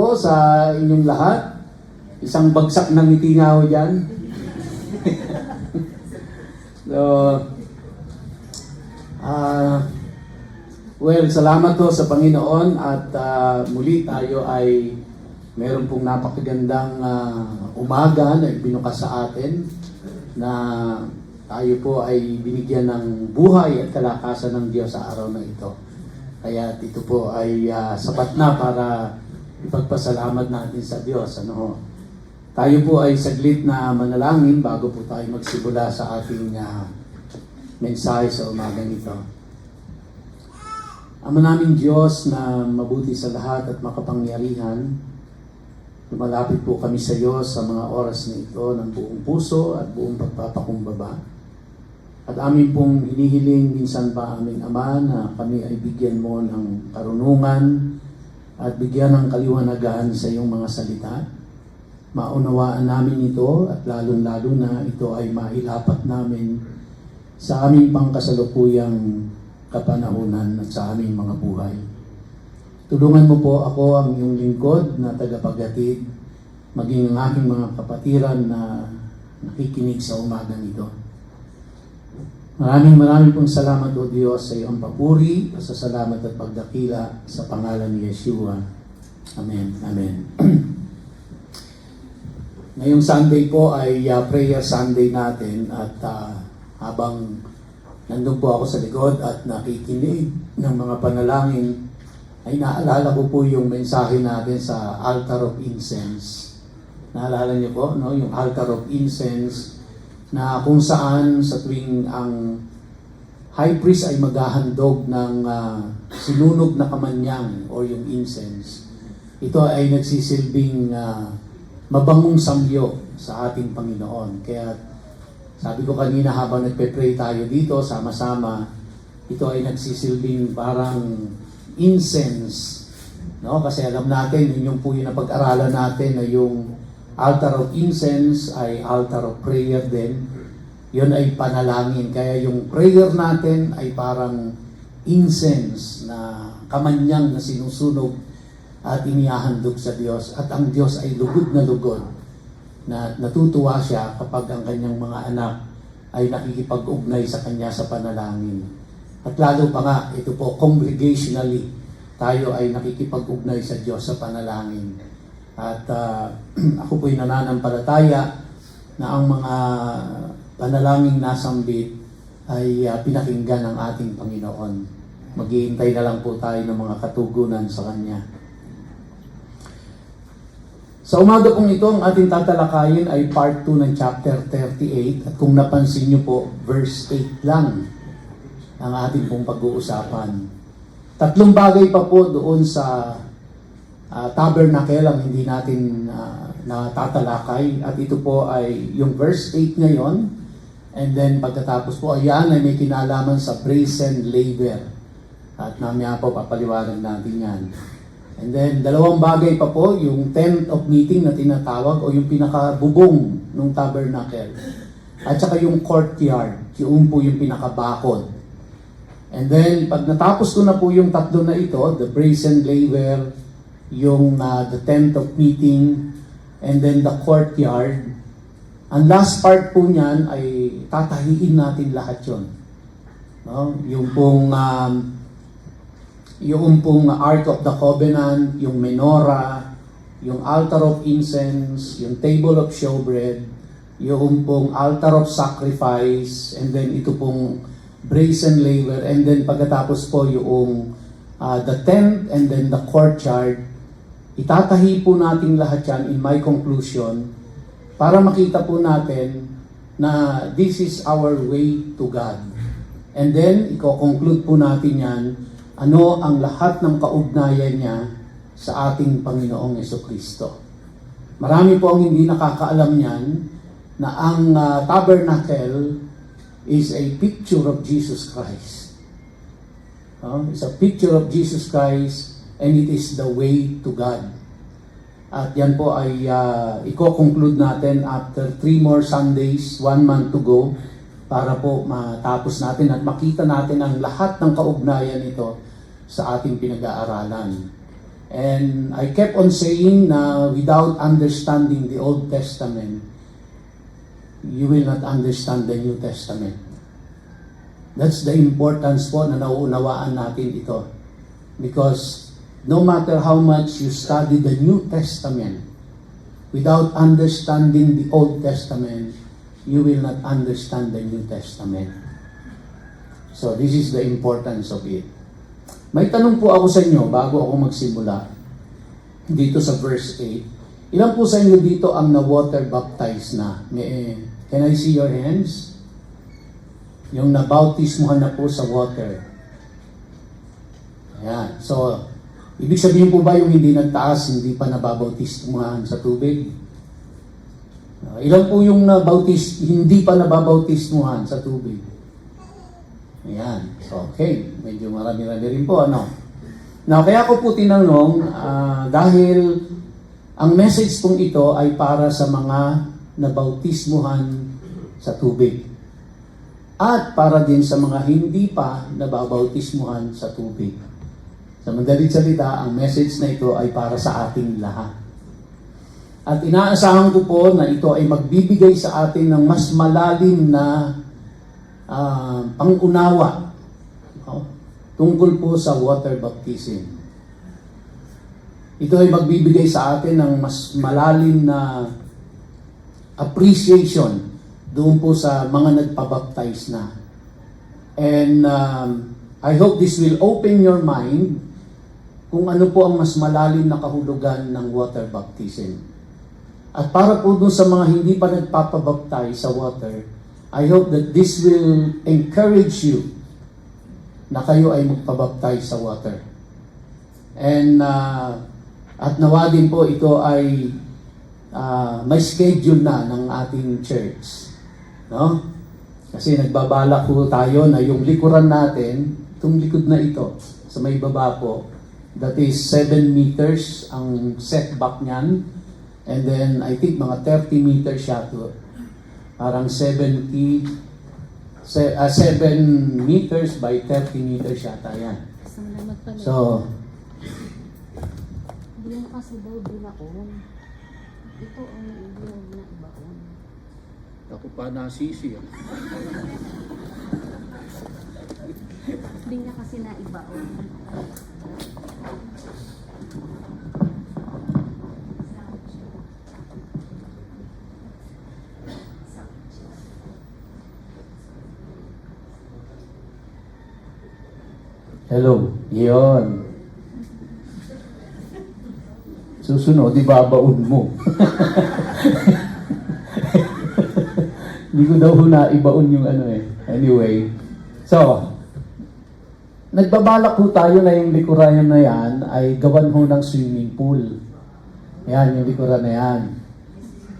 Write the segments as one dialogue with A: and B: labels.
A: po sa inyong lahat. Isang bagsak ng ngiti nga ho dyan. So, salamat po sa Panginoon at muli tayo ay meron pong napakagandang umaga na ibinukas sa atin na tayo po ay binigyan ng buhay at kalakasan ng Diyos sa araw na ito. Kaya ito po ay sapat na para ipagpasalamat natin sa Diyos. Tayo po ay saglit na manalangin bago po tayo magsimula sa ating mensahe sa umaga nito. Ama namin Diyos na mabuti sa lahat at makapangyarihan, lumalapit po kami sa iyo sa mga oras na ito ng buong puso at buong pagpapakumbaba. At amin pong hinihiling minsan pa aming Ama na kami ay bigyan mo ng karunungan at bigyan ng kaliwanagan sa iyong mga salita. Maunawaan namin ito at lalong-lalo na ito ay mailapat namin sa aming pangkasalukuyang kapanahunan at sa aming mga buhay. Tulungan mo po ako ang iyong lingkod na tagapaghatid, maging ang aking mga kapatiran na nakikinig sa umaga nito. Maraming pong salamat o Diyos sa iyong papuri, pasasalamat at pagdakila sa pangalan ni Yeshua. Amen. Amen. Ngayong Sunday po ay prayer Sunday natin at habang nandun po ako sa likod at nakikinig ng mga panalangin, ay naalala ko po yung mensahe natin sa Altar of Incense. Naalala niyo po, no? Yung Altar of Incense na kung saan sa tuwing ang high priest ay maghahandog ng sinunog na kamanyang o yung incense. Ito ay nagsisilbing mabangong samyo sa ating Panginoon. Kaya sabi ko kanina habang nagpe-pray tayo dito, sama-sama, ito ay nagsisilbing parang incense. No? Kasi alam natin, yun po yung napag-aralan natin na yung altar of incense ay altar of prayer din. Yun ay panalangin. Kaya yung prayer natin ay parang incense na kamanyang na sinusunog at inihahandog sa Diyos. At ang Diyos ay lugod na lugod na natutuwa siya kapag ang kanyang mga anak ay nakikipag-ugnay sa kanya sa panalangin. At lalo pa nga, ito po, congregationally, tayo ay nakikipag-ugnay sa Diyos sa panalangin. At ako po'y nananampalataya na ang mga panalangin nasambit ay pinakinggan ng ating Panginoon. Maghihintay na lang po tayo ng mga katugunan sa Kanya. Sa umaga pong ito, ang ating tatalakayin ay part 2 ng chapter 38. At kung napansin niyo po, verse 8 lang ang ating pong pag-uusapan. 3 bagay pa po doon sa tabernacle ang hindi natin natatalakay. At ito po ay yung verse 8 ngayon. And then pagkatapos po, ayan ay may kinalaman sa brazen laver. At mamaya po papaliwanag natin yan. And then, 2 bagay pa po, yung tent of meeting na tinatawag o yung pinakabubong ng tabernacle. At saka yung courtyard, yung po yung pinakabakod. And then, pag natapos ko na po yung 3 na ito, the brazen laver, yung the tent of meeting, and then the courtyard, ang last part po niyan ay tatahiin natin lahat yun. No? Yung pong Ark of the Covenant, yung menorah, yung altar of incense, yung table of showbread, yung pong altar of sacrifice, and then ito pong brazen laver, and then pagkatapos po yung the tent, and then the courtyard. Itatahi po natin lahat yan in my conclusion para makita po natin na this is our way to God. And then, i-conclude po natin yan, ano ang lahat ng kaugnayan niya sa ating Panginoong Jesucristo. Marami po ang hindi nakakaalam niyan na ang tabernacle is a picture of Jesus Christ. It's a picture of Jesus Christ and it is the way to God. At yan po ay i-conclude natin after 3 more Sundays, 1 month to go, para po matapos natin at makita natin ang lahat ng kaugnayan nito sa ating pinag-aaralan. And I kept on saying na without understanding the Old Testament, you will not understand the New Testament. That's the importance po na nauunawaan natin ito. Because no matter how much you study the New Testament, without understanding the Old Testament, you will not understand the New Testament. So this is the importance of it. May tanong po ako sa inyo bago ako magsimula dito sa verse 8. Ilan po sa inyo dito ang na-water baptized na? Can I see your hands? Yung nabautismuhan na po sa water. Ayan. So, ibig sabihin po ba yung hindi nagtaas, hindi pa nababautismuhan sa tubig? Ilan po yung hindi pa nababautismuhan sa tubig? Ayan. So, okay. Medyo marami-rami rin po, ano? Now, kaya ko po tinanong, dahil ang message pong ito ay para sa mga nabautismuhan sa tubig. At para din sa mga hindi pa nababautismuhan sa tubig. Sa madaling salita, ang message na ito ay para sa ating lahat. At inaasahan ko po na ito ay magbibigay sa atin ng mas malalim na pangunawa tungkol po sa water baptism. Ito ay magbibigay sa atin ng mas malalim na appreciation doon po sa mga nagpabaptize na. And I hope this will open your mind kung ano po ang mas malalim na kahulugan ng water baptism. At para po doon sa mga hindi pa nagpapabaptize sa water, I hope that this will encourage you na kayo ay magpabaptize sa water. And at nawa din po ito ay may schedule na ng ating church. No? Kasi nagbabalak po tayo na yung likuran natin, itong likod na ito, sa may baba po, that is 7 meters ang setback niyan. And then, I think mga 30 meters siya to. Parang 7 meters by 30 meters yata yan. So,
B: hindi mo kasi daw binaon. Ito ang hindi mo binaon.
A: ako pa nasisi.
B: Hindi niya kasi naibaon.
A: Hello, yun. Susunod, ibabaon mo. Hindi ko daw na ibaon yung ano eh. Anyway, so, nagbabalak po tayo na yung likuran na yan ay gawan ho ng swimming pool. Yan, yung likuran na yan.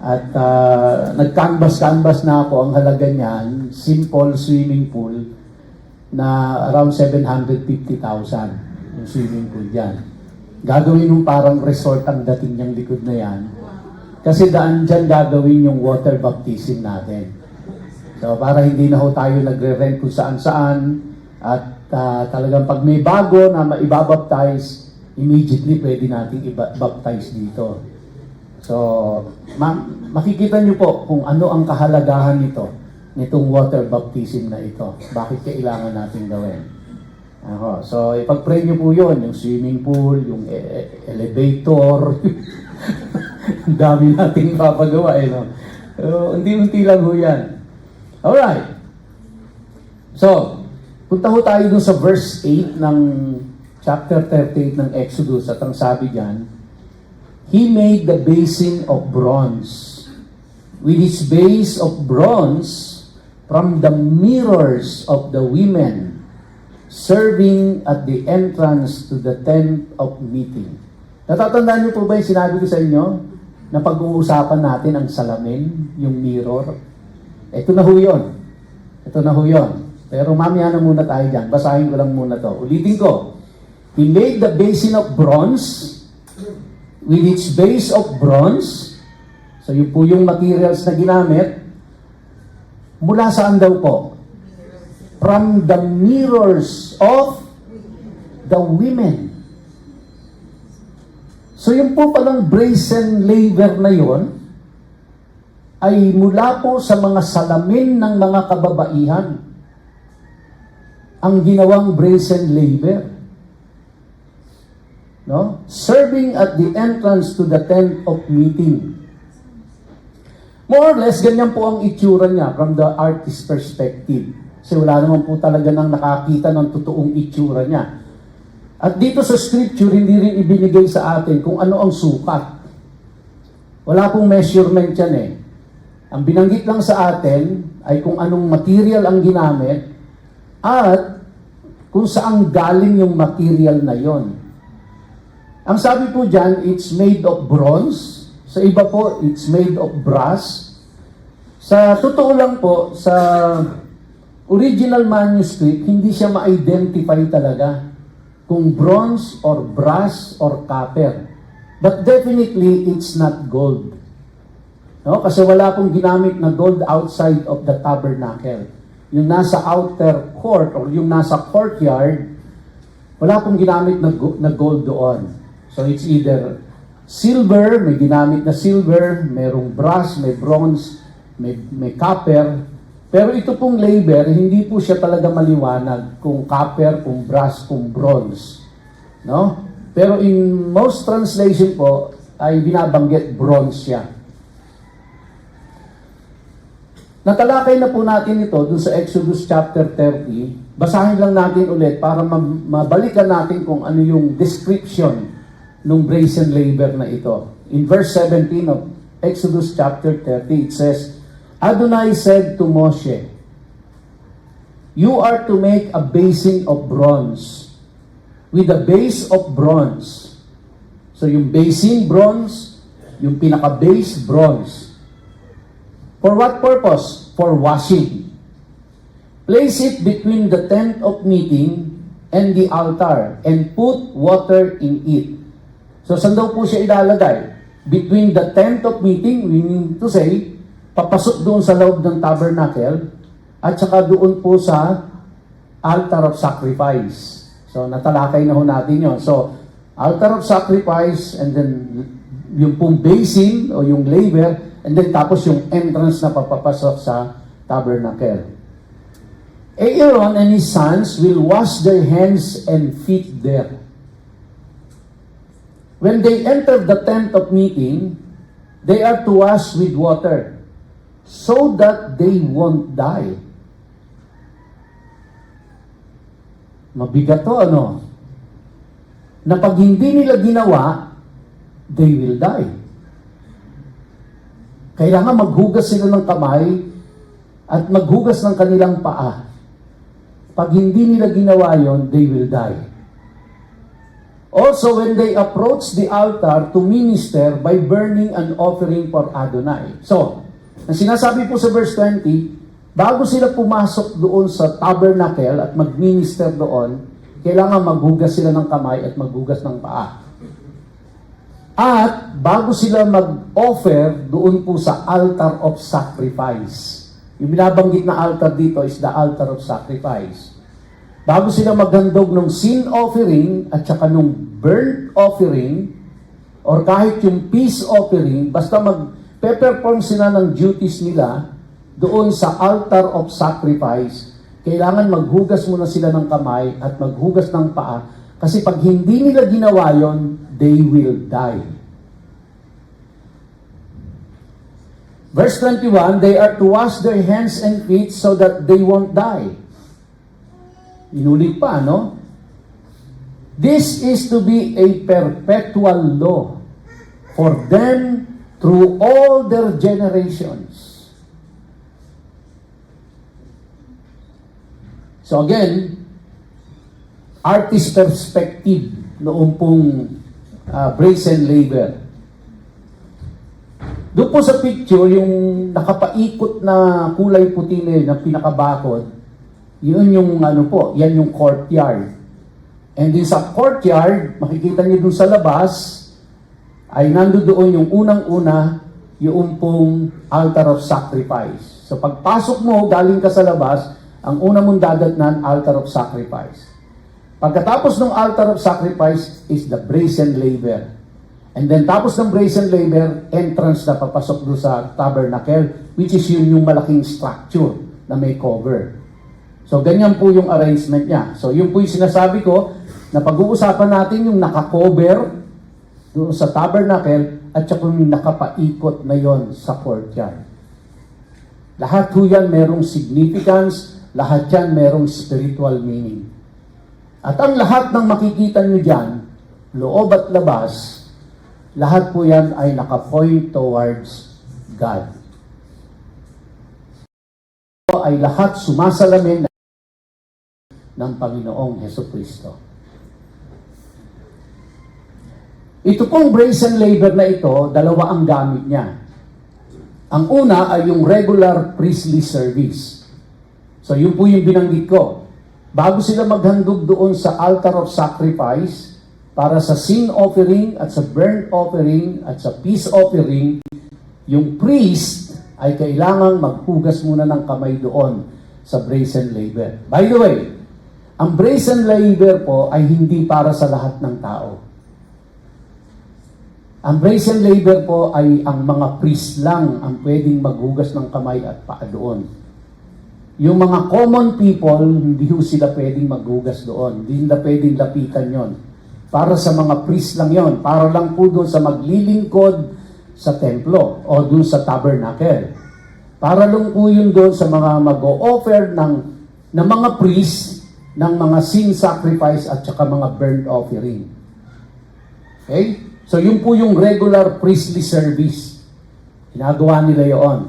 A: At nag-canvas-canvas na ako. Ang halaga niyan, simple swimming pool na around 750,000 yung swimming pool dyan. Gagawin yung parang resort ang dating niyang likod na yan. Kasi daan dyan gagawin yung water baptism natin. So para hindi na ho tayo nagre-rent kung saan-saan at talagang pag may bago na maibabaptize, immediately pwede nating i-baptize dito. So makikita nyo po kung ano ang kahalagahan nitong water baptism na ito. Bakit kailangan natin gawin? So ipag-pray nyo po yun, yung swimming pool, yung elevator, ang dami nating papagawa eh, no? So, unti-unti lang ho yan. Alright. So, punta ho tayo dun sa verse 8 ng chapter 38 ng Exodus at ang sabi diyan, He made the basin of bronze with its base of bronze from the mirrors of the women serving at the entrance to the tent of meeting. Natatandaan niyo po ba yung sinabi ko sa inyo na pag-uusapan natin ang salamin, yung mirror? Ito na ho yun. Ito na ho yun. Pero mamaya na muna tayo dyan. Basahin ko lang muna to. Ulitin ko. He made the basin of bronze with its base of bronze. So yun po yung materials na ginamit. Mula saan daw po? From the mirrors of the women.
C: So yung po palang brazen laver na yon ay mula po sa mga salamin ng mga kababaihan ang ginawang brazen laver. No? Serving at the entrance to the tent of meeting. More or less, ganyan po ang itsura niya from the artist's perspective. Kasi wala naman po talaga nang nakakita ng totoong itsura niya. At dito sa scripture, hindi rin ibinigay sa atin kung ano ang sukat. Wala pong measurement yan eh. Ang binanggit lang sa atin ay kung anong material ang ginamit at kung saan galing yung material na yon. Ang sabi po dyan, it's made of bronze. Sa iba po, it's made of brass. Sa totoo lang po, sa original manuscript, hindi siya ma-identify talaga kung bronze or brass or copper. But definitely, it's not gold. No? Kasi wala pong ginamit na gold outside of the tabernacle. Yung nasa outer court or yung nasa courtyard, wala pong ginamit na gold doon. So it's either silver, may ginamit na silver, merong brass, may bronze, may copper. Pero ito pong laver, hindi po siya talaga maliwanag kung copper, kung brass, kung bronze. No? Pero in most translation po, ay binabanggit bronze siya. Natalakay na po natin ito dun sa Exodus chapter 30. Basahin lang natin ulit para mabalikan natin kung ano yung description ng brazen laver na ito. In verse 17 of Exodus chapter 30, it says, Adonai said to Moshe, You are to make a basin of bronze, with a base of bronze. So yung basin, bronze, yung pinaka-base, bronze. For what purpose? For washing. Place it between the tent of meeting and the altar, and put water in it. So, saan daw po siya ilalagay? Between the tent of meeting, meaning to say, papasok doon sa loob ng tabernacle, at saka doon po sa altar of sacrifice. So, natalakay na ho natin yun. So, altar of sacrifice, and then yung pong basin, o yung laver, and then tapos yung entrance na papapasok sa tabernacle. Aaron and his sons will wash their hands and feet there. When they enter the tent of meeting, they are to wash with water, so that they won't die. Mabigat to, ano? Na pag hindi nila ginawa, they will die. Kailangan maghugas sila ng kamay at maghugas ng kanilang paa. Pag hindi nila ginawa yon, they will die. Also, when they approach the altar to minister by burning an offering for Adonai. So, ang sinasabi po sa verse 20, bago sila pumasok doon sa tabernacle at mag-minister doon, kailangan maghugas sila ng kamay at maghugas ng paa. At bago sila mag-offer doon po sa altar of sacrifice. Yung binabanggit na altar dito is the altar of sacrifice. Bago sila maghandog ng sin offering at saka nung burnt offering or kahit yung peace offering, basta mag-perform sila ng duties nila doon sa altar of sacrifice, kailangan maghugas muna sila ng kamay at maghugas ng paa kasi pag hindi nila ginawa yon, they will die. Verse 21, they are to wash their hands and feet so that they won't die. Inulit pa, no? This is to be a perpetual law for them through all their generations. So again, artist perspective noong pong brazen laver. Doon po sa picture, yung nakapaikot na kulay puti na pinakabakod, yun yung yan yung courtyard. And din sa courtyard, makikita niyo doon sa labas, ay nandoon yung unang-una, yung pong altar of sacrifice. So pagpasok mo, galing ka sa labas, ang una mong dadatnan, altar of sacrifice. Pagkatapos ng altar of sacrifice is the brazen laver. And then tapos ng brazen laver, entrance na papasok doon sa tabernacle, which is yung malaking structure na may cover. So ganyan po yung arrangement niya. So yun po yung sinasabi ko, na pag-uusapan natin yung nakakover doon sa tabernacle at saka yung nakapaikot na yon sa courtyard. Lahat po yan merong significance, lahat yan merong spiritual meaning. At ang lahat ng makikita nyo dyan, loob at labas, lahat po yan ay nakapoint towards God. Ito ay lahat sumasalamin ng Panginoong Hesukristo. Ito pong brazen laver na ito, dalawa ang gamit niya. Ang una ay yung regular priestly service. So yun po yung binanggit ko. Bago sila maghandog doon sa altar of sacrifice, para sa sin offering at sa burnt offering at sa peace offering, yung priest ay kailangang maghugas muna ng kamay doon sa brazen laver. By the way, ang brazen laver po ay hindi para sa lahat ng tao. Ang brazen laver po ay ang mga priest lang ang pwedeng maghugas ng kamay at paa doon. Yung mga common people, hindi ho sila pwedeng maghugas doon. Hindi nila pwedeng lapitan yon. Para sa mga priest lang yon. Para lang po doon sa maglilingkod sa templo o doon sa tabernacle. Para lang po yun doon sa mga mag-o-offer ng mga priest ng mga sin sacrifice at saka mga burnt offering. Okay? So yun po yung regular priestly service. Ginagawa nila yon.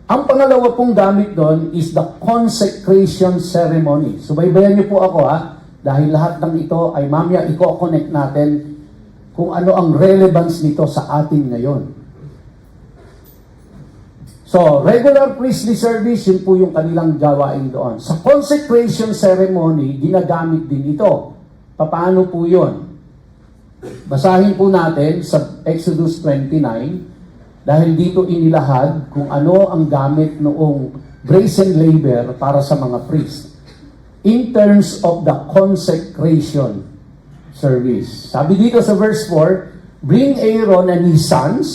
C: Ang pangalawa pong gamit doon is the consecration ceremony. Subaybayan niyo po ako dahil lahat ng ito ay mamaya i-connect natin kung ano ang relevance nito sa atin ngayon. So, regular priestly service, yun po yung kanilang gawain doon. Sa consecration ceremony, ginagamit din ito. Paano po yun? Basahin po natin sa Exodus 29, dahil dito inilahad kung ano ang gamit noong brazen laver para sa mga priest in terms of the consecration service. Sabi dito sa verse 4, bring Aaron and his sons.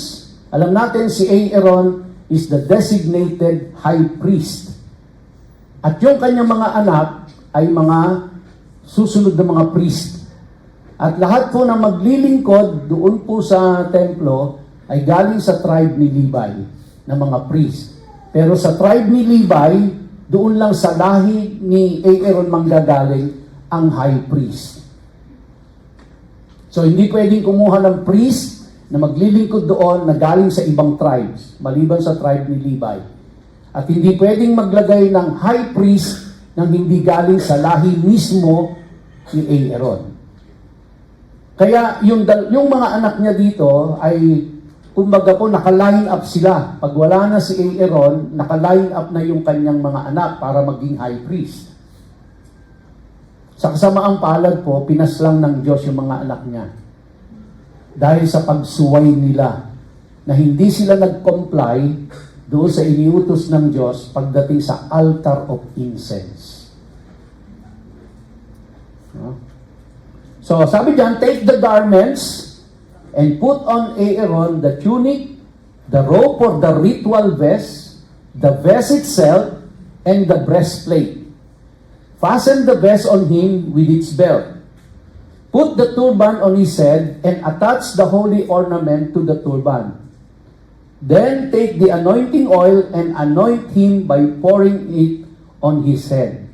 C: Alam natin si Aaron is the designated high priest. At yung kanyang mga anak ay mga susunod na mga priest. At lahat po na maglilingkod doon po sa templo ay galing sa tribe ni Levi na mga priest. Pero sa tribe ni Levi, doon lang sa lahi ni Aaron manggagaling ang high priest. So hindi pwedeng kumuha ng priest na maglilingkod doon na galing sa ibang tribes, maliban sa tribe ni Levi. At hindi pwedeng maglagay ng high priest nang hindi galing sa lahi mismo ni Aaron. Kaya yung mga anak niya dito ay kumbaga po, naka-line up sila. Pag wala na si Aaron, naka-line up na yung kanyang mga anak para maging high priest. Sa kasamaang palad po, pinaslang ng Diyos yung mga anak niya. Dahil sa pagsuway nila, na hindi sila nag-comply doon sa iniutos ng Diyos pagdating sa altar of incense. So, sabi diyan, take the garments and put on Aaron the tunic, the robe for the ritual vest, the vest itself, and the breastplate. Fasten the vest on him with its belt. Put the turban on his head and attach the holy ornament to the turban. Then take the anointing oil and anoint him by pouring it on his head.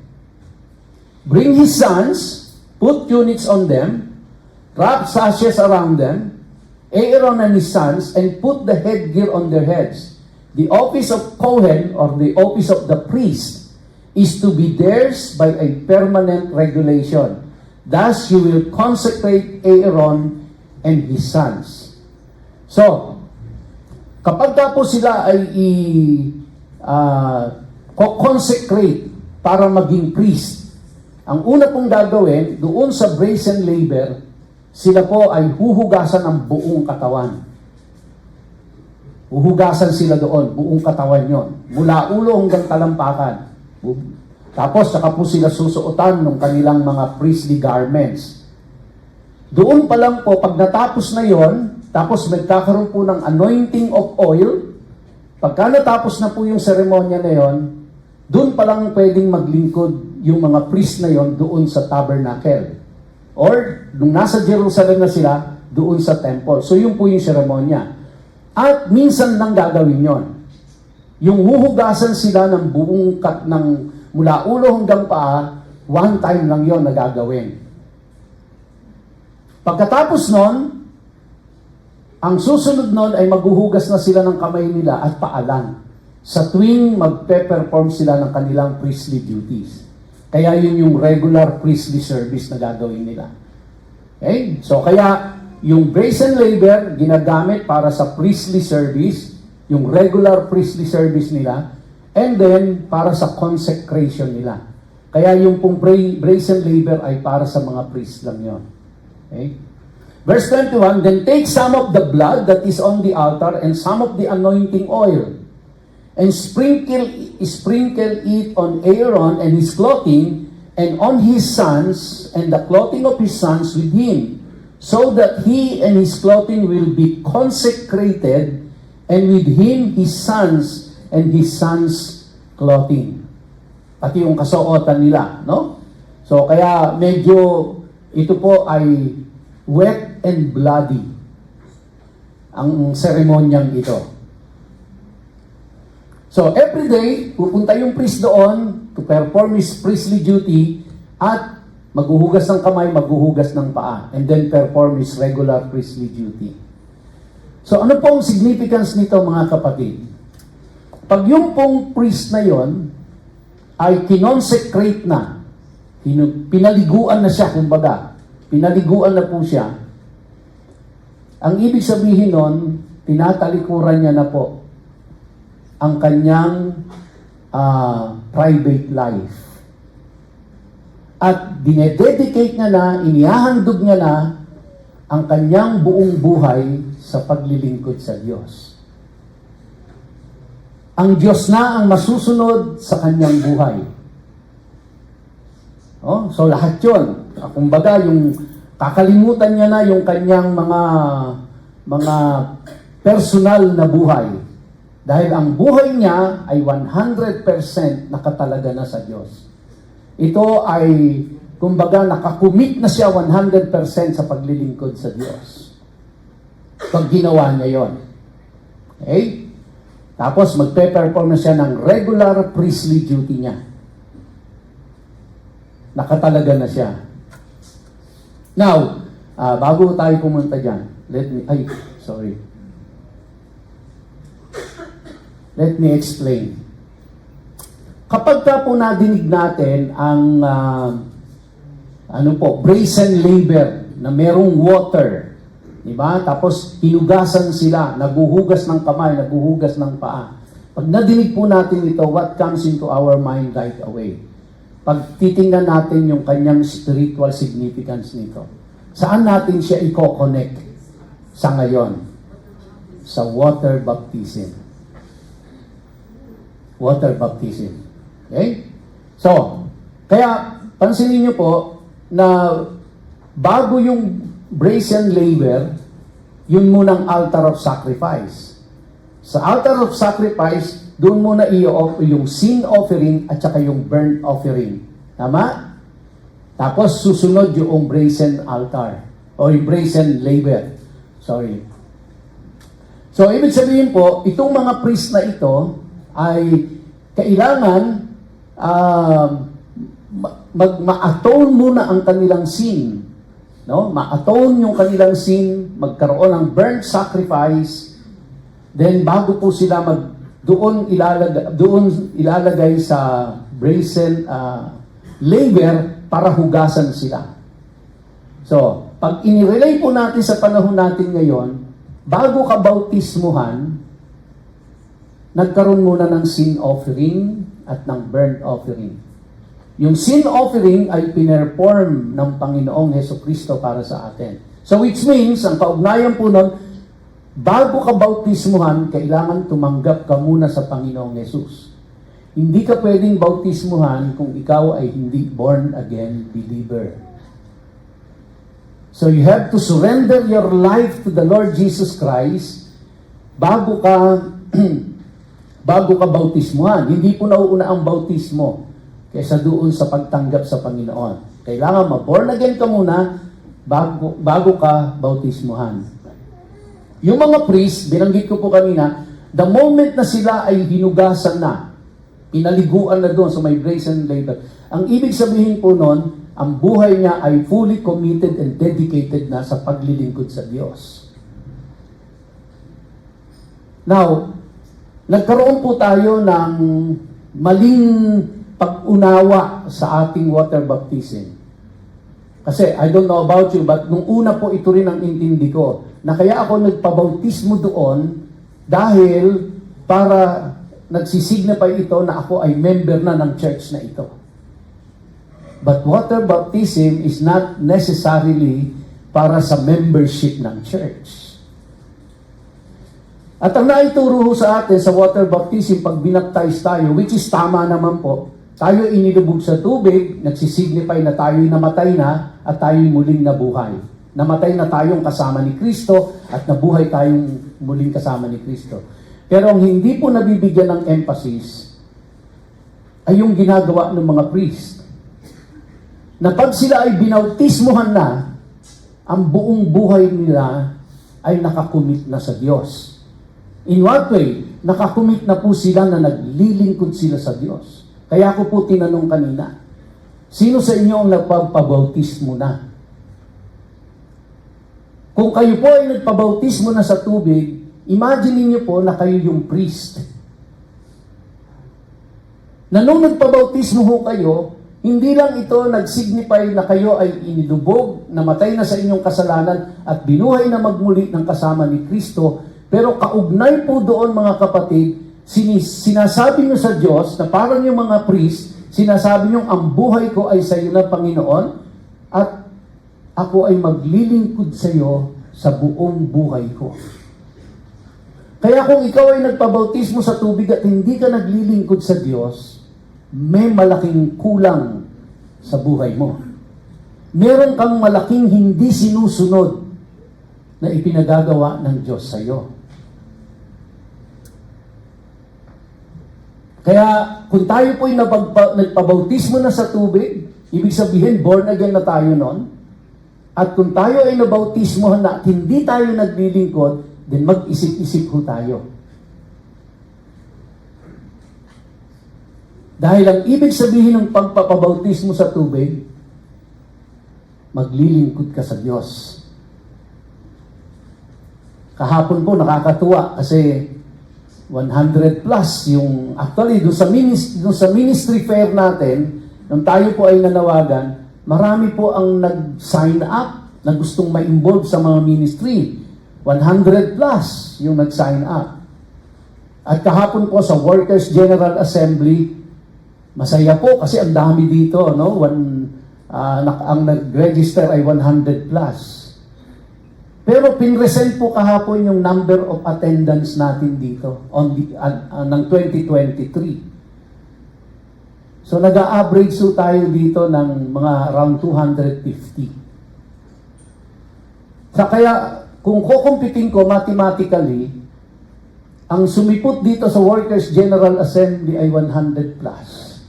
C: Bring his sons, put tunics on them, wrap sashes around them, Aaron and his sons, and put the headgear on their heads. The office of Kohen, or the office of the priest, is to be theirs by a permanent regulation. Thus you will consecrate Aaron and his sons. So, kapag po sila ay consecrate para maging priest, ang una pong gagawin, doon sa brazen laver, sila po ay huhugasan ng buong katawan. Huhugasan sila doon, buong katawan yon, mula ulo hanggang talampakan. Tapos, saka po sila susuotan ng kanilang mga priestly garments. Doon pa lang po, pag natapos na yon, tapos magkakaroon po ng anointing of oil, pagka natapos na po yung seremonya na yon, doon pa lang pwedeng maglingkod yung mga priest na yon doon sa tabernacle. Or, nung nasa Jerusalem na sila, doon sa temple. So, yun po yung seremonya. At minsan lang gagawin yon. Yung huhugasan sila ng buong ng mula ulo hanggang paa, one time lang yon na gagawin. Pagkatapos nun, ang susunod nun ay maghuhugas na sila ng kamay nila at paalan sa tuwing magpe-perform sila ng kanilang priestly duties. Kaya yun yung regular priestly service na gagawin nila. Okay? So kaya yung brazen laver ginagamit para sa priestly service, yung regular priestly service nila, and then para sa consecration nila. Kaya yung pong brazen laver ay para sa mga priest lang yun. Okay? Verse 21, then take some of the blood that is on the altar and some of the anointing oil, and sprinkle it on Aaron and his clothing, and on his sons, and the clothing of his sons with him, so that he and his clothing will be consecrated, and with him his sons and his sons' clothing. Pati yung kasuotan nila, no? So, kaya medyo ito po ay wet and bloody ang seremonyang ito. So, every day, pupunta yung priest doon to perform his priestly duty at maghuhugas ng kamay, maghuhugas ng paa, and then perform his regular priestly duty. So, ano pong significance nito, mga kapatid? Pag yung pong priest na yon ay kinonsecrate na, pinaliguan na siya, kumbaga, pinaliguan na po siya, ang ibig sabihin nun, tinatalikuran niya na po ang kanyang private life. At dinededicate niya na, inihahandog niya na ang kanyang buong buhay sa paglilingkod sa Diyos. Ang Diyos na ang masusunod sa kanyang buhay. Oh, so lahat yun. Kumbaga, yung kakalimutan niya na yung kanyang mga personal na buhay. Dahil ang buhay niya ay 100% nakatalaga na sa Diyos. Ito ay, kumbaga, nakakumit na siya 100% sa paglilingkod sa Diyos. Pag ginawa niya yon. Okay? Tapos magpe-perform na siya ng regular priestly duty niya. Nakatalaga na siya. Now, bago tayo pumunta dyan, let me explain. Kapag ka po nadinig natin ang brazen laver na merong water, di ba? Tapos hinugasan sila, naghuhugas ng kamay, naghuhugas ng paa. Pag nadinig po natin ito, what comes into our mind right away? Pag titingnan natin yung kanyang spiritual significance nito, saan natin siya i-connect sa ngayon? Sa water baptism. Water baptism. Okay? So, kaya pansinin niyo po na bago yung brazen laver, yun munang altar of sacrifice. Sa altar of sacrifice, doon muna i-offer yung sin offering at saka yung burnt offering. Tama? Tapos susunod yung brazen altar o yung brazen laver. Sorry. So, ibig sabihin po, itong mga priest na ito ay kailangan ma-atone muna ang kanilang sin. No? Ma-atone yung kanilang sin, magkaroon ng burnt sacrifice, then bago po sila doon ilalagay sa brazen laver para hugasan sila. So, pag inirelay po natin sa panahon natin ngayon, bago ka bautismuhan, nagkaroon muna ng sin offering at ng burnt offering. Yung sin offering ay pinerform ng Panginoong Hesukristo para sa atin. So which means, ang kaugnayan po nun, bago ka bautismuhan, kailangan tumanggap ka muna sa Panginoong Jesus. Hindi ka pwedeng bautismuhan kung ikaw ay hindi born again believer. So you have to surrender your life to the Lord Jesus Christ bago ka bago ka bautismuhan. Hindi po nauuna ang bautismo kaysa doon sa pagtanggap sa Panginoon. Kailangan ma-born again ka muna bago ka bautismuhan. Yung mga priest, binanggit ko po kanina, the moment na sila ay hinugasan na, pinaliguan na doon sa may brazen laver, ang ibig sabihin po noon, ang buhay niya ay fully committed and dedicated na sa paglilingkod sa Diyos. Now, nagkaroon po tayo ng maling pag-unawa sa ating water baptism. Kasi, I don't know about you, but nung una po ito rin ang intindi ko, na kaya ako nagpabautismo doon dahil para nagsisignify ito na ako ay member na ng church na ito. But water baptism is not necessarily para sa membership ng church. At ang naituro sa atin sa water baptism pag binaptize tayo, which is tama naman po, tayo inilubog sa tubig, nagsisignify na tayo'y namatay na at tayo'y muling nabuhay. Namatay na tayong kasama ni Kristo at nabuhay tayong muling kasama ni Kristo. Pero ang hindi po nabibigyan ng emphasis ay yung ginagawa ng mga priest. Na pag sila ay binautismuhan na, ang buong buhay nila ay nakakumit na sa Diyos. In what way? Nakakumit na po sila na naglilingkod sila sa Diyos. Kaya ako po tinanong kanina, sino sa inyo ang nagpapabautismo na? Kung kayo po ay nagpabautismo na sa tubig, imagine niyo po na kayo yung priest. Na nung nagpabautismo ho kayo, hindi lang ito nag-signify na kayo ay inilubog, namatay na sa inyong kasalanan at binuhay na magmuli ng kasama ni Kristo, pero kaugnay po doon mga kapatid, sinasabi nyo sa Diyos na parang yung mga priest, sinasabi nyo ang buhay ko ay sa iyo na Panginoon at ako ay maglilingkod sa iyo sa buong buhay ko. Kaya kung ikaw ay nagpabautismo sa tubig at hindi ka naglilingkod sa Diyos, may malaking kulang sa buhay mo. Meron kang malaking hindi sinusunod na ipinagagawa ng Diyos sa iyo. Kaya kung tayo po'y nagpabautismo na sa tubig, ibig sabihin born again na tayo nun. At kung tayo ay nabautismohan na at hindi tayo naglilingkod, then mag-isip-isip ho tayo. Dahil ang ibig sabihin ng pagpapabautismo sa tubig, maglilingkod ka sa Diyos. Kahapon po nakakatuwa kasi 100 plus yung actually doon sa ministry fair natin, nung tayo po ay nanawagan, marami po ang nag-sign up na gustong ma-involve sa mga ministry. 100 plus yung nag-sign up. At kahapon po sa Workers General Assembly, masaya po kasi ang dami dito, no? Ang nag-register ay 100 plus. Pero pinresent po kahapon yung number of attendance natin dito ng 2023. So nag-a-average so tayo dito ng mga around 250. So kaya kung kukumpitin ko mathematically, ang sumipot dito sa Workers General Assembly ay 100 plus.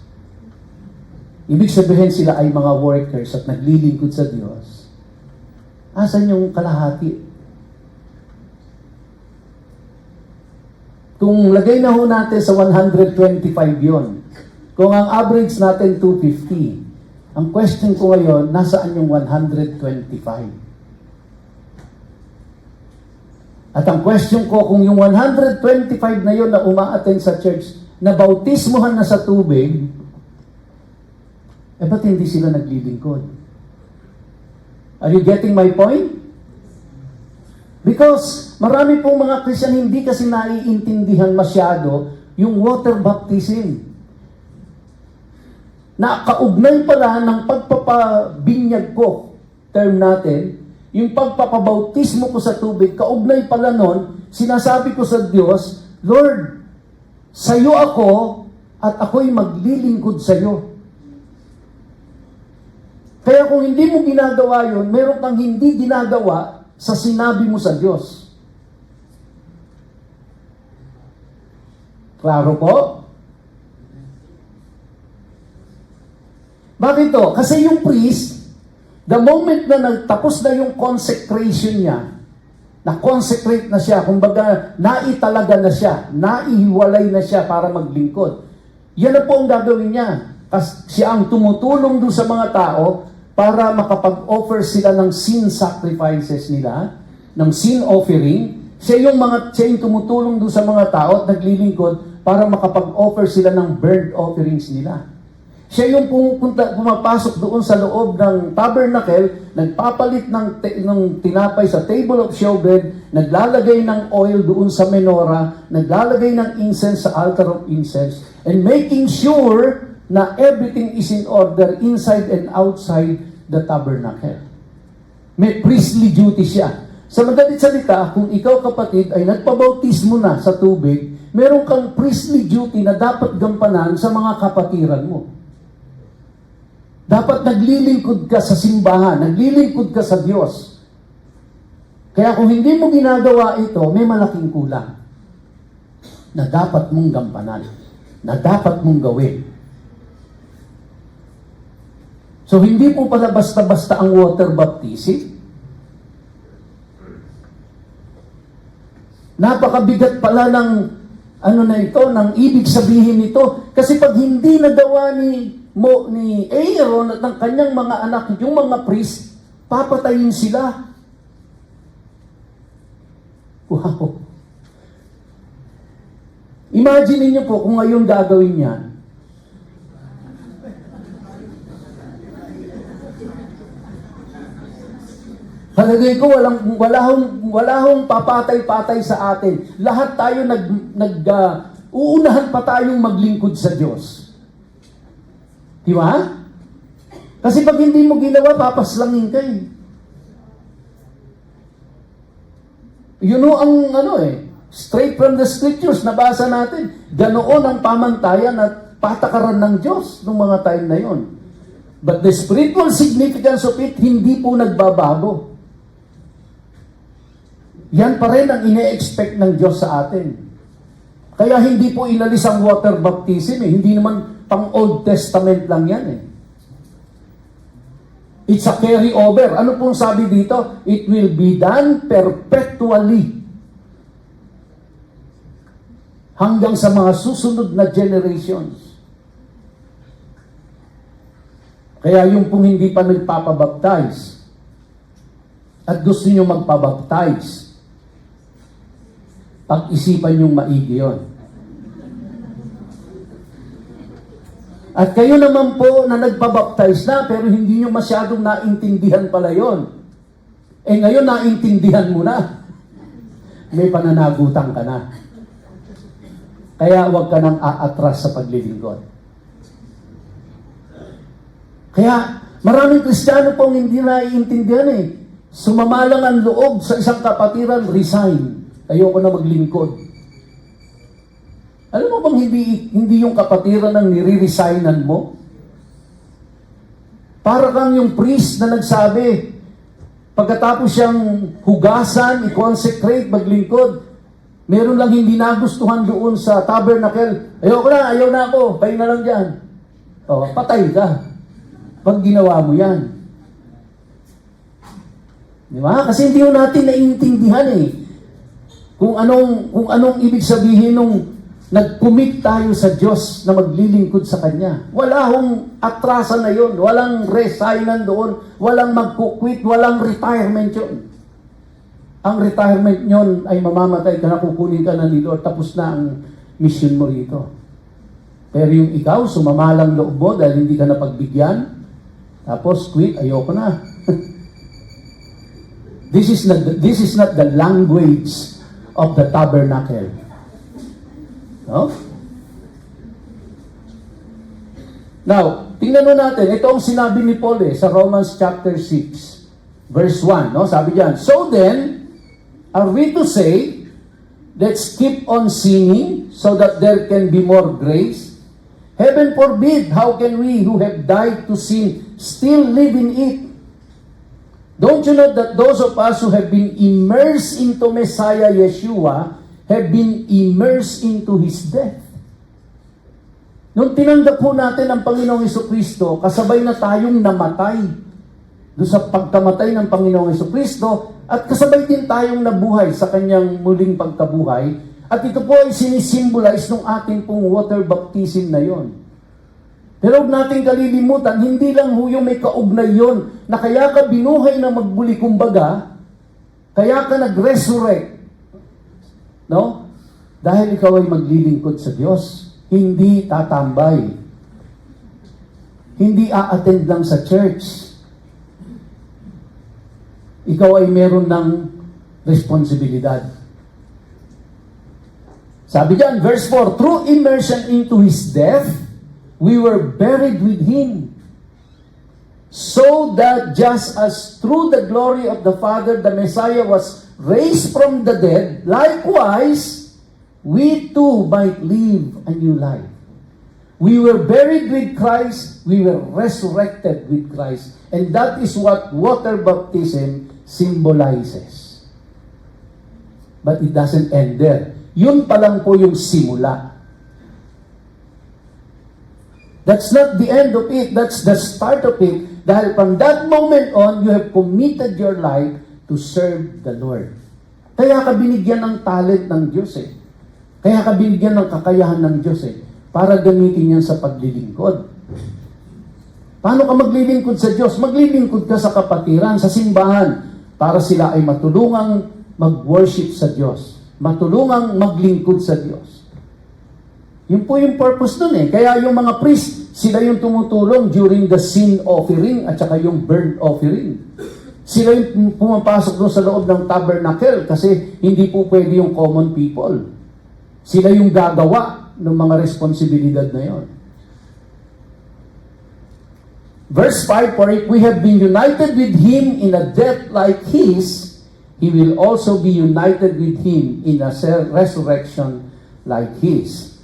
C: Ibig sabihin sila ay mga workers at naglilingkod sa Diyos. Asan yung kalahati? Kung lagay na ho natin sa 125 yon, kung ang average natin 250, ang question ko ngayon, nasaan yung 125? At ang question ko, kung yung 125 na yon na umaattend sa church, na bautismohan na sa tubig, ba't hindi sila naglilingkod? Are you getting my point? Because marami pong mga Christian hindi kasi naiintindihan masyado yung water baptism. Na kaugnay pala ng pagpapabinyag ko, term natin, yung pagpapabautismo ko sa tubig, kaugnay pala nun, sinasabi ko sa Diyos, Lord, sa'yo ako at ako'y maglilingkod sa'yo. Kaya kung hindi mo ginagawa yun, meron kang hindi ginagawa sa sinabi mo sa Diyos. Klaro po? Bakit to? Kasi yung priest, the moment na nagtapos na yung consecration niya, na-consecrate na siya, kumbaga naitalaga na siya, naihiwalay na siya para maglingkod. Yan na po ang gagawin niya. Kasi siya ang tumutulong doon sa mga tao para makapag-offer sila ng sin sacrifices nila, ng sin offering. Siya yung tumutulong doon sa mga tao at naglilingkod para makapag-offer sila ng burnt offerings nila. Siya yung pumapasok doon sa loob ng tabernacle, nagpapalit ng tinapay sa table of showbread, naglalagay ng oil doon sa menorah, naglalagay ng incense sa altar of incense, and making sure na everything is in order inside and outside the tabernacle. May priestly duty siya. Sa madalit salita, kung ikaw kapatid ay nagpabautismo na sa tubig, meron kang priestly duty na dapat gampanan sa mga kapatiran mo. Dapat naglilingkod ka sa simbahan, naglilingkod ka sa Diyos. Kaya kung hindi mo ginagawa ito, may malaking kulang na dapat mong gampanan, na dapat mong gawin. So hindi po pala basta-basta ang water baptism. Napakabigat pala ng ng ibig sabihin nito. Kasi pag hindi nagawa ni Aaron at ng kanyang mga anak, yung mga priest, papatayin sila. Wow. Imagine niyo po kung ngayon gagawin yan. Palagay ko wala hong papatay-patay sa atin. Lahat tayo uunahan pa tayong maglingkod sa Diyos. Di ba? Kasi pag hindi mo ginawa, papaslangin ka eh. You know straight from the scriptures, nabasa natin, ganoon ang pamantayan at patakaran ng Diyos noong mga time na yon. But the spiritual significance of it, hindi po nagbabago. Yan pa rin ang ine-expect ng Diyos sa atin. Kaya hindi po inalis ang water baptism eh. Hindi naman pang Old Testament lang yan eh. It's a carry over. Ano pong sabi dito? It will be done perpetually. Hanggang sa mga susunod na generations. Kaya yung pong hindi pa nagpapabaptize at gusto nyo magpabaptize, pag-isipan yung maigi yun. At kayo naman po na nagpabaptize na pero hindi nyo masyadong naintindihan pala yun. Ngayon naintindihan mo na. May pananagutan ka na. Kaya huwag ka nang aatras sa paglilingkod. Kaya maraming Kristiyano pong hindi naiintindihan eh. Sumama lang ang loob sa isang kapatiran, resign. Ayoko na maglingkod. Alam mo bang hindi yung kapatiran ang nire-resignan mo? Para kang yung priest na nagsabi, pagkatapos siyang hugasan, i-consecrate, maglingkod, meron lang hindi nagustuhan doon sa tabernacle. Ayaw na ako, pahinga na lang dyan. Patay ka. Pag ginawa mo yan. Di ba? Kasi hindi natin naiintindihan eh. Kung anong ibig sabihin nung nag-commit tayo sa Diyos na maglilingkod sa Kanya. Wala hong atrasan na yun. Walang resignan doon. Walang mag-quit. Walang retirement yun. Ang retirement nyon ay mamamatay ka na, kukunin ka na ni Lord. Tapos na ang mission mo rito. Pero yung ikaw, sumamalang loob mo dahil hindi ka napagbigyan. Tapos quit, ayoko na. This is not the language of the tabernacle. No? Now, tingnan mo natin, ito ang sinabi ni Paul sa Romans chapter 6, verse 1. No? Sabi diyan, so then, are we to say, let's keep on sinning so that there can be more grace? Heaven forbid, how can we who have died to sin still live in it. Don't you know that those of us who have been immersed into Messiah Yeshua have been immersed into His death? Nung tinanggap po natin ang Panginoong Hesukristo, kasabay na tayong namatay doon sa pagkamatay ng Panginoong Hesukristo at kasabay din tayong nabuhay sa kanyang muling pagkabuhay. At ito po ay sinisimbolize ng ating pong water baptism na yon. Pero huwag natin kalilimutan, hindi lang ho yung may kaugnay yon na kaya ka binuhay na magbuli kumbaga, kaya ka nag-resurrect. No? Dahil ikaw ay maglilingkod sa Diyos. Hindi tatambay. Hindi a-attend lang sa church. Ikaw ay meron ng responsibilidad. Sabi diyan, verse 4, through immersion into His death, we were buried with Him. So that just as through the glory of the Father, the Messiah was raised from the dead, likewise, we too might live a new life. We were buried with Christ, we were resurrected with Christ. And that is what water baptism symbolizes. But it doesn't end there. Yun pa lang po yung simula. That's not the end of it. That's the start of it. Dahil from that moment on, you have committed your life to serve the Lord. Kaya ka binigyan ng talent ng Diyos eh. Kaya ka binigyan ng kakayahan ng Diyos eh. Para gamitin yan sa paglilingkod. Paano ka maglilingkod sa Diyos? Maglilingkod ka sa kapatiran, sa simbahan, para sila ay matulungang mag-worship sa Diyos. Matulungang maglingkod sa Diyos. Yun po yung purpose nun eh. Kaya yung mga priest, sila yung tumutulong during the sin offering at saka yung burnt offering. Sila yung pumapasok doon sa loob ng tabernacle kasi hindi po pwede yung common people. Sila yung gagawa ng mga responsibilidad na yon. Verse 5, for if we have been united with Him in a death like His, He will also be united with Him in a resurrection like His.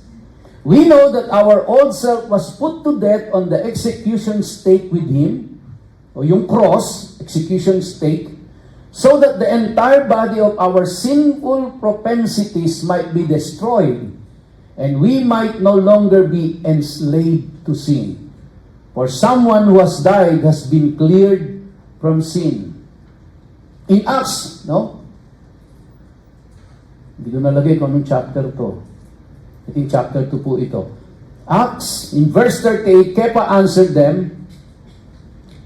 C: We know that our old self was put to death on the execution stake with Him, o yung cross, execution stake, so that the entire body of our sinful propensities might be destroyed, and we might no longer be enslaved to sin. For someone who has died has been cleared from sin. In Acts, no? Hindi ko nalagay kung anong chapter to. I think chapter 2 po ito. Acts, in verse 38, Kepa answered them,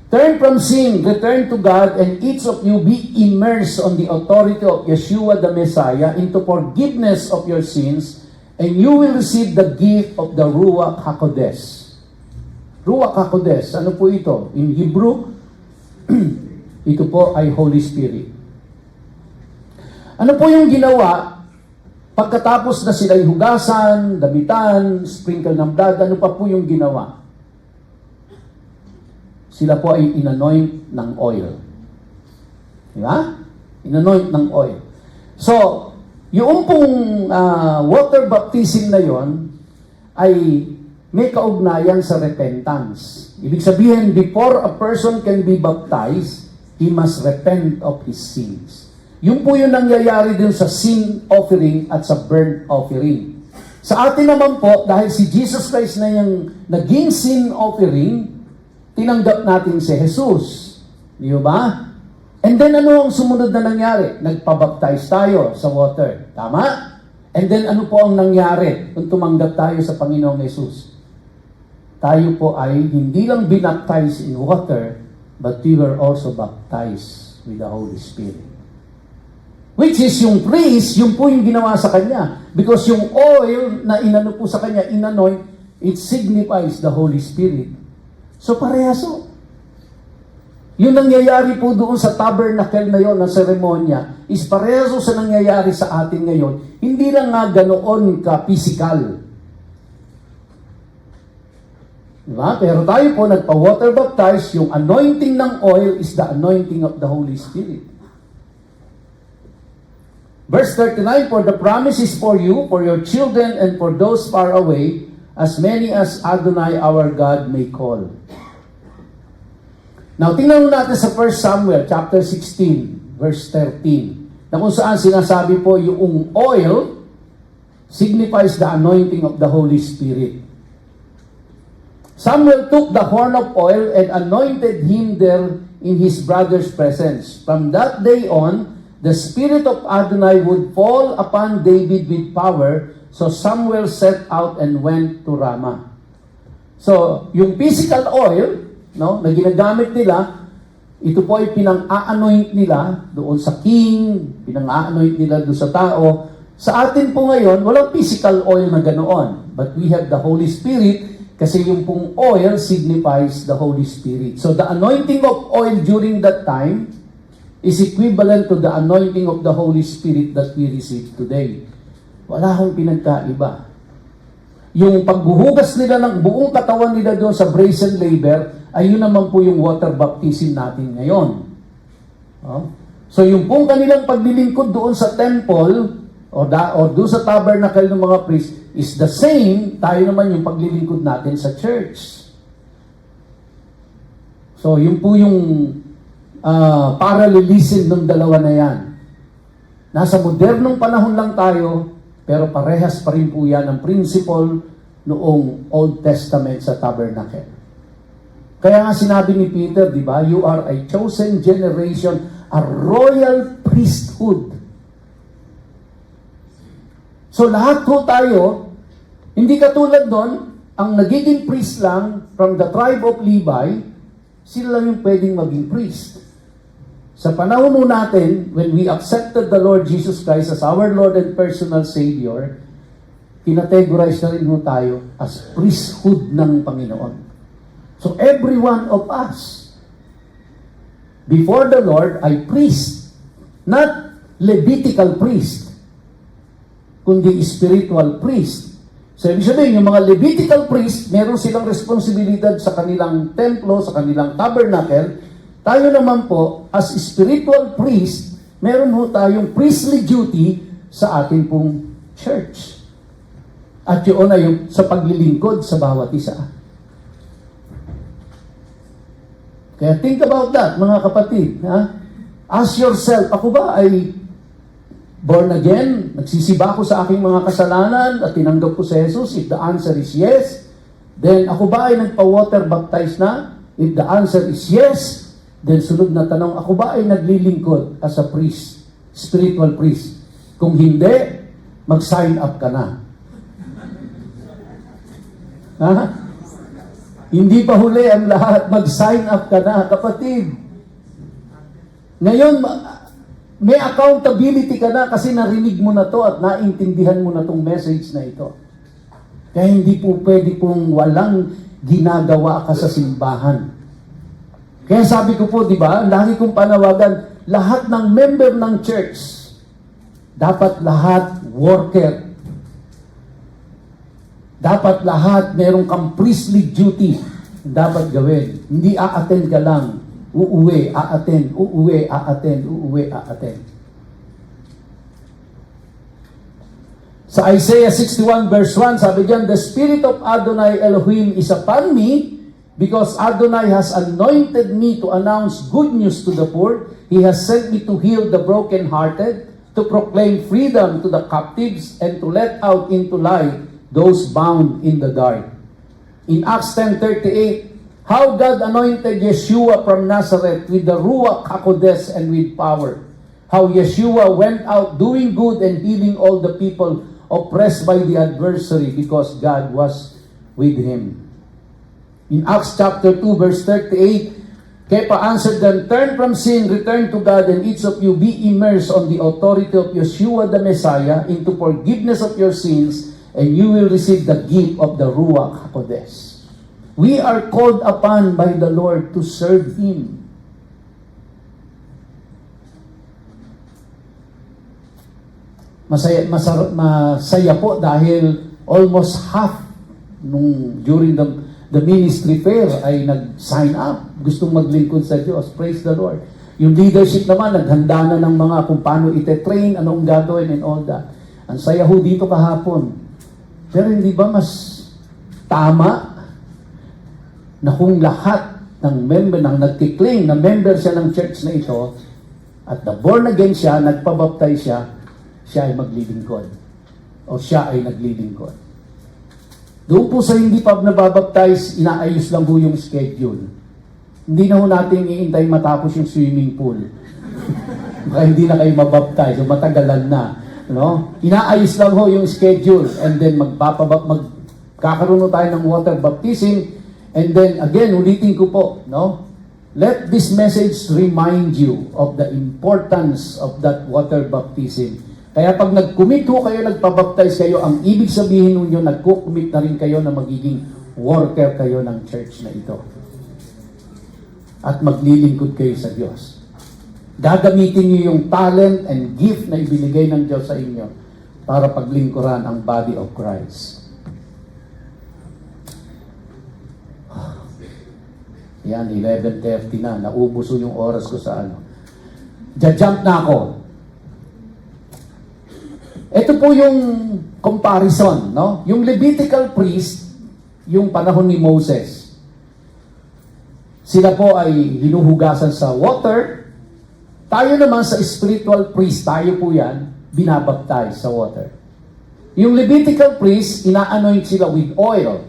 C: turn from sin, return to God, and each of you be immersed on the authority of Yeshua the Messiah into forgiveness of your sins, and you will receive the gift of the Ruach HaKodesh. Ruach HaKodesh, ano po ito? In Hebrew, ito po ay Holy Spirit. Ano po yung ginawa pagkatapos na sila'y hugasan, damitan, sprinkle ng blood, ano pa po yung ginawa? Sila po ay inanoint ng oil. Diba? Inanoint ng oil. So, yung pong water baptism na yon ay may kaugnayan sa repentance. Ibig sabihin, before a person can be baptized, he must repent of his sins. Yung po yung nangyayari din sa sin offering at sa burnt offering. Sa atin naman po, dahil si Jesus Christ na yung naging sin offering, tinanggap natin si Jesus. Di ba? And then ano ang sumunod na nangyari? Nagpabaptize tayo sa water. Tama? And then ano po ang nangyari kung tumanggap tayo sa Panginoong Jesus? Tayo po ay hindi lang binaptize in water, but we were also baptized with the Holy Spirit. Which is yung priest, yung po yung ginawa sa kanya. Because yung oil na inano po sa kanya, inanoint, it signifies the Holy Spirit. So parehaso. Yung nangyayari po doon sa tabernacle na yon, na seremonya, is parehaso sa nangyayari sa atin ngayon. Hindi lang nga ganoon ka-physical. Diba? Pero tayo po nagpa-water baptize, yung anointing ng oil is the anointing of the Holy Spirit. Verse 39, for the promise is for you, for your children, and for those far away, as many as Adonai our God may call. Now, tingnan mo natin sa 1 Samuel chapter 16, verse 13, na kung saan sinasabi po yung oil signifies the anointing of the Holy Spirit. Samuel took the horn of oil and anointed him there in his brother's presence. From that day on, the Spirit of Adonai would fall upon David with power, so Samuel set out and went to Ramah. So, yung physical oil, no, na ginagamit nila, ito po ay pinang-a-anoint nila doon sa king, pinang-a-anoint nila doon sa tao. Sa atin po ngayon, walang physical oil na ganoon. But we have the Holy Spirit kasi yung pong oil signifies the Holy Spirit. So the anointing of oil during that time is equivalent to the anointing of the Holy Spirit that we receive today. Wala akong pinagkaiba. Yung paghuhugas nila ng buong katawan nila doon sa brazen laver, ay yun naman po yung water baptism natin ngayon. Oh? So yung pong kanilang paglilingkod doon sa temple, o doon sa tabernacle ng mga priest, is the same, tayo naman yung paglilingkod natin sa church. So yun po yung parallelism ng dalawa na yan. Nasa modernong panahon lang tayo, pero parehas pa rin po yan ang principle noong Old Testament sa tabernacle. Kaya nga sinabi ni Peter, di ba, you are a chosen generation, a royal priesthood. So lahat po tayo, hindi katulad doon, ang nagiging priest lang from the tribe of Levi, sila lang yung pwedeng maging priest. Sa panahon mo natin, when we accepted the Lord Jesus Christ as our Lord and personal Savior, kinategorize na rin mo tayo as priesthood ng Panginoon. So every one of us, before the Lord, ay priest. Not Levitical priest, kundi spiritual priest. So ibig sabihin, yung mga Levitical priest, meron silang responsibilidad sa kanilang templo, sa kanilang tabernacle. Tayo naman po, as spiritual priest, meron po tayong priestly duty sa ating pong church. At yun ay yung sa paglilingkod sa bawat isa. Kaya think about that, mga kapatid. Ha? Ask yourself, ako ba ay born again? Nagsisiba ako sa aking mga kasalanan at tinanggap ko si Jesus? If the answer is yes, then ako ba ay nagpa-water baptize na? If the answer is yes, then sunod na tanong, ako ba ay naglilingkod as a priest, spiritual priest? Kung hindi, mag-sign up ka na. Ha? Hindi pa huli ang lahat, mag-sign up ka na, kapatid. Ngayon, may accountability ka na kasi narinig mo na to at naintindihan mo na tong message na ito. Kaya hindi po pwede kung walang ginagawa ka sa simbahan. Kaya sabi ko po, di ba, lagi kong panawagan, lahat ng member ng church, dapat lahat worker. Dapat lahat meron kang priestly duty dapat gawin. Hindi a-attend ka lang. Uuwi, a-attend, uuwi, a-attend, uuwi, a-attend. Sa Isaiah 61 verse 1, sabi diyan, the Spirit of Adonai Elohim is upon me because Adonai has anointed me to announce good news to the poor. He has sent me to heal the brokenhearted, to proclaim freedom to the captives, and to let out into light those bound in the dark. In Acts 10:38, how God anointed Yeshua from Nazareth with the Ruach HaKodesh and with power. How Yeshua went out doing good and healing all the people oppressed by the adversary because God was with him. In Acts chapter 2 verse 38, Kepa answered them, turn from sin, return to God, and each of you be immersed on the authority of Yeshua the Messiah into forgiveness of your sins, and you will receive the gift of the Ruach HaKodesh. We are called upon by the Lord to serve Him. Masaya po dahil almost half during the ministry fair ay nag-sign up. Gustong maglingkod sa Diyos. Praise the Lord. Yung leadership naman, naghanda na ng mga kung paano ite-train, anong gagawin and all that. Ang saya ho dito kahapon. Pero hindi ba mas tama na kung lahat ng member, ng nagkiklaim na member siya ng church na ito, at the born again siya, nagpabaptize siya, siya ay maglilingkod. O siya ay naglilingkod. Doon po sa hindi pa nababaptize, inaayos lang po yung schedule. Hindi na ho natin iintay matapos yung swimming pool. Baka hindi na kayo mabaptize, o matagalan na. No? Inaayos lang ho yung schedule, and then magkakaroon tayo ng water baptism, and then again, ulitin ko po, no? Let this message remind you of the importance of that water baptism. Kaya pag nag-commit ho kayo, nagpabaptize kayo, ang ibig sabihin ninyo, nag-commit na rin kayo na magiging worker kayo ng church na ito. At maglilingkod kayo sa Diyos. Gagamitin niyo yung talent and gift na ibinigay ng Diyos sa inyo para paglingkuran ang body of Christ. Yan, 11:30 na. Naubos yung oras ko sa ano. Jump na ako. Ito po yung comparison, no? Yung Levitical priest, yung panahon ni Moses. Sila po ay hinuhugasan sa water. Tayo naman sa spiritual priest, tayo po yan, binabaptize sa water. Yung Levitical priest, ina-anoint sila with oil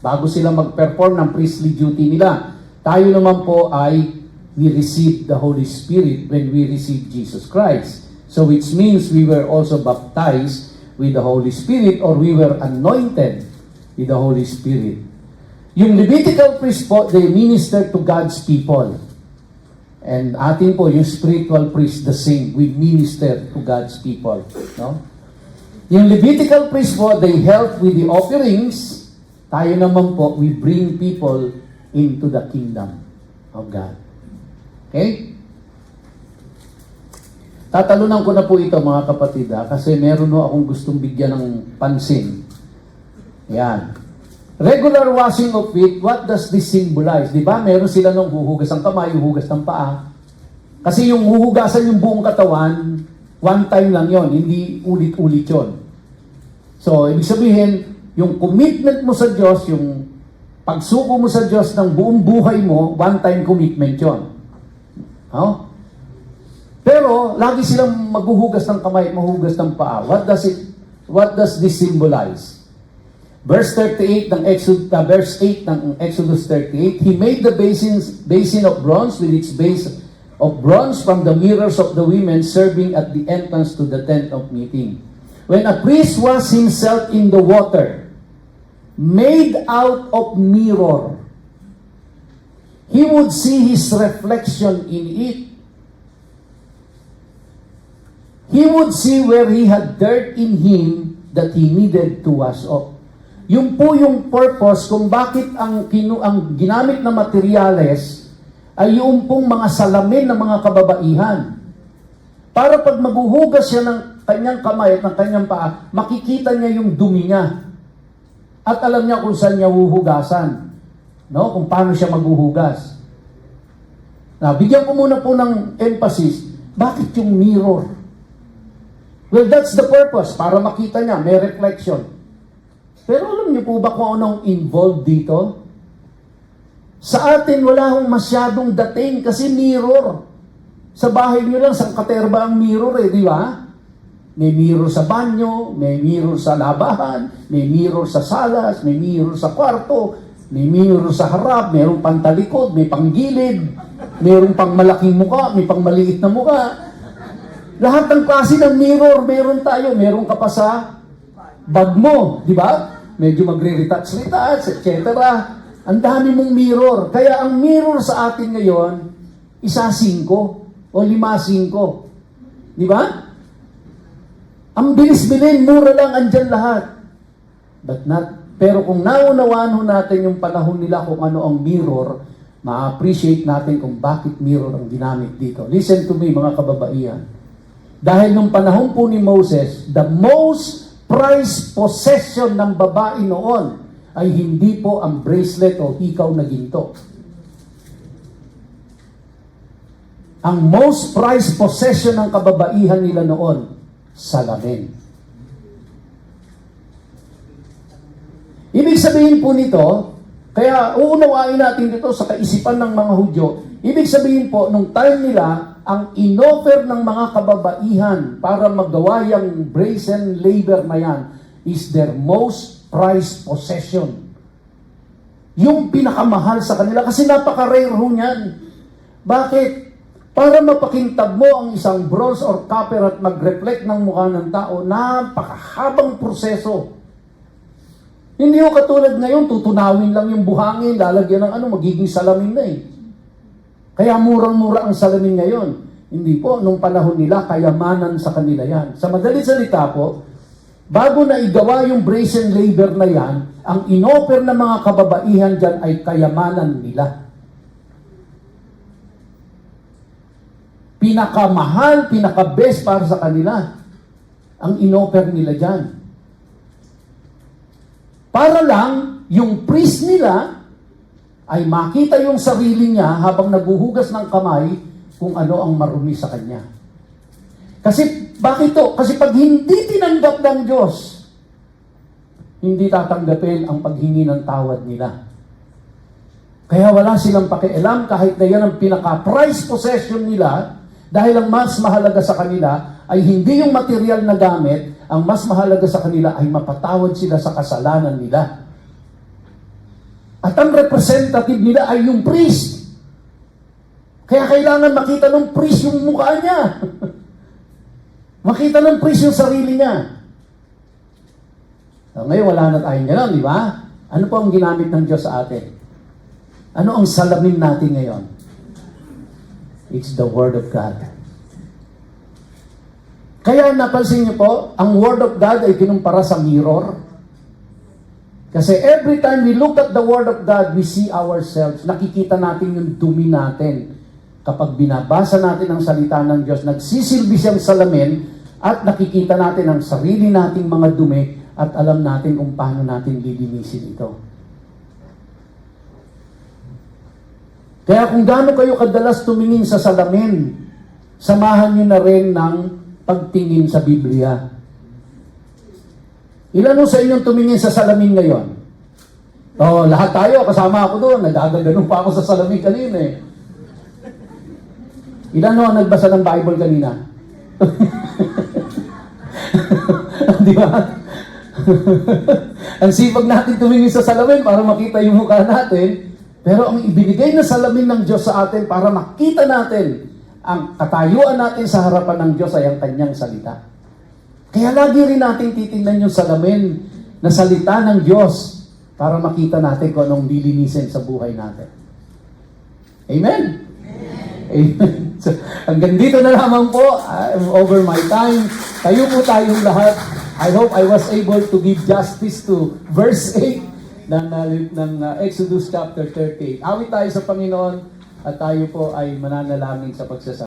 C: bago sila mag-perform ng priestly duty nila. Tayo naman po ay we receive the Holy Spirit when we receive Jesus Christ. So which means we were also baptized with the Holy Spirit, or we were anointed with the Holy Spirit. Yung Levitical priest po, they minister to God's people. And atin po, yung spiritual priest, the same. We minister to God's people. No? Yung Levitical priest po, they help with the offerings. Tayo naman po, we bring people into the kingdom of God. Okay? Tatalunan ko na po ito, mga kapatid, kasi meron no akong gustong bigyan ng pansin. Yan. Regular washing of feet, what does this symbolize? Di ba? Meron sila nung huhugas ng kamay, huhugas ng paa. Kasi yung huhugasan yung buong katawan, one time lang yon, hindi ulit-ulit yon. So, ibig sabihin, yung commitment mo sa Diyos, yung pagsuko mo sa Diyos ng buong buhay mo, one-time commitment yon. Oh? Pero, lagi silang maghuhugas ng kamay, mahuhugas ng paa. What does this symbolize? Verse 38 ng verse 8 ng Exodus 38, he made the basin of bronze with its base of bronze from the mirrors of the women serving at the entrance to the tent of meeting. When a priest washed himself in the water, made out of mirror, he would see his reflection in it. He would see where he had dirt in him that he needed to wash off. Yung po yung purpose kung bakit ang ginamit na materyales ay yung pong mga salamin ng mga kababaihan. Para pag maghuhugas siya ng kanyang kamay at ng kanyang paa, makikita niya yung dumi niya. At alam niya kung saan niya huhugasan. No? Kung paano siya maghuhugas. Bigyan ko muna po ng emphasis, bakit yung mirror? Well, that's the purpose, para makita niya, may reflection. Pero alam niyo po ba kung anong involved dito? Sa atin, wala hong masyadong dating kasi mirror. Sa bahay niyo lang, sa katerba ang mirror di ba? May mirror sa banyo, may mirror sa labahan, may mirror sa salas, may mirror sa kwarto, may mirror sa harap, mayroong pantalikod, may panggilid, mayroong pang malaking muka, may pang maliit na muka. Lahat ng klase ng mirror, meron tayo. Meron ka pa sa bag mo, di ba? Medyo magre-retouch, etc. Ang dami mong mirror. Kaya ang mirror sa atin ngayon, 1.5 o 5.5. Di ba? Ang bilis-bilin, mura lang, andyan lahat. Pero kung naunawaan natin yung panahon nila kung ano ang mirror, ma-appreciate natin kung bakit mirror ang ginamit dito. Listen to me, mga kababaihan. Dahil nung panahon po ni Moses, the most prized possession ng babae noon ay hindi po ang bracelet o hikaw na ginto. Ang most prized possession ng kababaihan nila noon, salamin. Ibig sabihin po nito, Kaya uunawain natin dito sa kaisipan ng mga Hudyo. Ibig sabihin po, nung time nila, ang inoffer ng mga kababaihan para magawa yung brazen labor na yan is their most prized possession. Yung pinakamahal sa kanila kasi napaka-rare ho niyan. Bakit? Para mapakintab mo ang isang bronze or copper at mag-reflect ng mukha ng tao, napakahabang proseso. Hindi ho katulad ngayon, tutunawin lang yung buhangin, lalagyan ng magiging salamin na eh. Kaya murang-mura ang salamin ngayon. Hindi po, nung panahon nila, kayamanan sa kanila yan. Sa madaling salita po, bago na igawa yung brazen labor na yan, ang inoffer ng mga kababaihan dyan ay kayamanan nila. Pinakamahal, pinaka-best para sa kanila, ang inoffer nila dyan. Para lang, yung priest nila ay makita yung sarili niya habang naguhugas ng kamay kung ano ang marumi sa kanya. Kasi, bakit to? Kasi pag hindi tinanggap ng Diyos, hindi tatanggapin ang paghingi ng tawad nila. Kaya wala silang pakialam kahit na yan ang pinaka-prize possession nila dahil ang mas mahalaga sa kanila ay hindi yung material na gamit, ang mas mahalaga sa kanila ay mapatawad sila sa kasalanan nila. At ang representative nila ay yung priest. Kaya kailangan makita ng priest yung mukha niya. Makita ng priest yung sarili niya. So, ngayon wala na tayong gano'n, di ba? Ano po ang ginamit ng Diyos sa atin? Ano ang salamin natin ngayon? It's the Word of God. Kaya napansin niyo po, ang Word of God ay kinumpara sa mirror. Kasi every time we look at the Word of God, we see ourselves. Nakikita natin yung dumi natin. Kapag binabasa natin ang salita ng Diyos, nagsisilbi siyang salamin at nakikita natin ang sarili nating mga dumi at alam natin kung paano natin lilinisin ito. Kaya kung gaano kayo kadalas tumingin sa salamin, samahan nyo na rin ng pagtingin sa Biblia. Ilan sa inyong tumingin sa salamin ngayon? Lahat tayo, kasama ako doon. Nagagaganon pa ako sa salamin kanina eh. Ilan ang nagbasa ng Bible kanina? Di ba? Ang sipag natin tumingin sa salamin para makita yung mukha natin. Pero ang ibinigay na salamin ng Diyos sa atin para makita natin ang katayuan natin sa harapan ng Diyos ay ang kanyang salita. Kaya lagi rin natin titingnan yung salamin na salita ng Diyos para makita natin kung anong lilinisin sa buhay natin. Amen? Amen. So, hanggang dito na lamang po. I'm over my time. Tayo po tayong lahat. I hope I was able to give justice to verse 8 ng Exodus chapter 38. Awit tayo sa Panginoon at tayo po ay mananalangin sa pagsasama.